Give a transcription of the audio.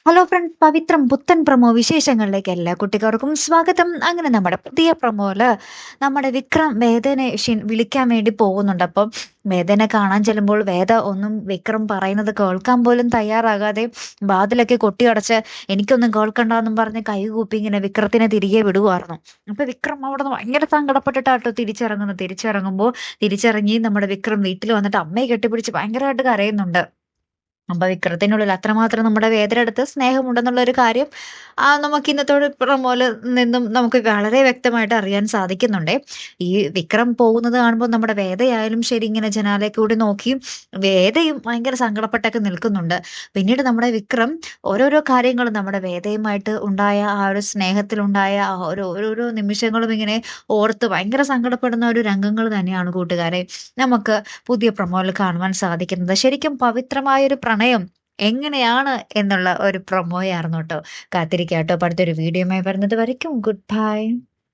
Hello friend, പവിത്രം പുത്തൻ promo വിശേഷങ്ങളിലേക്ക് എല്ലാ കുട്ടികൾക്കും സ്വാഗതം. അങ്ങനെ നമ്മുടെ പുതിയ പ്രൊമോയില് നമ്മുടെ വിക്രം വേദനെ വിളിക്കാൻ വേണ്ടി പോകുന്നുണ്ട്. അപ്പം വേദനെ കാണാൻ ചെല്ലുമ്പോൾ വേദ ഒന്നും വിക്രം പറയുന്നത് കേൾക്കാൻ പോലും തയ്യാറാകാതെ വാതിലൊക്കെ കൊട്ടിയടച്ച് എനിക്കൊന്നും കേൾക്കണ്ടെന്നും പറഞ്ഞ് കൈകൂപ്പി ഇങ്ങനെ വിക്രത്തിനെ തിരികെ വിടുവായിരുന്നു. അപ്പൊ വിക്രം അവിടെ നിന്ന് ഭയങ്കര സങ്കടപ്പെട്ടിട്ടാട്ടോ തിരിച്ചിറങ്ങി നമ്മുടെ വിക്രം വീട്ടിൽ വന്നിട്ട് അമ്മയെ കെട്ടിപ്പിടിച്ച് ഭയങ്കരമായിട്ട് കരയുന്നുണ്ട്. അപ്പൊ വിക്രത്തിനുള്ളിൽ അത്രമാത്രം നമ്മുടെ വേദനടുത്ത് സ്നേഹമുണ്ടെന്നുള്ള ഒരു കാര്യം നമുക്ക് ഇന്നത്തോട് പ്രൊമോല് നിന്നും നമുക്ക് വളരെ വ്യക്തമായിട്ട് അറിയാൻ സാധിക്കുന്നുണ്ടേ. ഈ വിക്രം പോകുന്നത് കാണുമ്പോൾ നമ്മുടെ വേദയായാലും ശരി ഇങ്ങനെ ജനാലയിൽ കൂടി നോക്കിയും വേദയും ഭയങ്കര സങ്കടപ്പെട്ടൊക്കെ നിൽക്കുന്നുണ്ട്. പിന്നീട് നമ്മുടെ വിക്രം ഓരോരോ കാര്യങ്ങളും നമ്മുടെ വേദയുമായിട്ട് ഉണ്ടായ ആ ഒരു സ്നേഹത്തിലുണ്ടായ ആ ഓരോരോ നിമിഷങ്ങളും ഇങ്ങനെ ഓർത്ത് ഭയങ്കര സങ്കടപ്പെടുന്ന ഒരു രംഗങ്ങൾ തന്നെയാണ് കൂട്ടുകാരെ നമുക്ക് പുതിയ പ്രൊമോയിൽ കാണുവാൻ സാധിക്കുന്നത്. ശരിക്കും പവിത്രമായ ഒരു പ്രണയം എങ്ങനെയാണ് എന്നുള്ള ഒരു പ്രൊമോയായിരുന്നു കേട്ടോ. കാത്തിരിക്കാട്ടോ. അടുത്തൊരു വീഡിയോയുമായി വരുന്നത് വരയ്ക്കും ഗുഡ് ബൈ.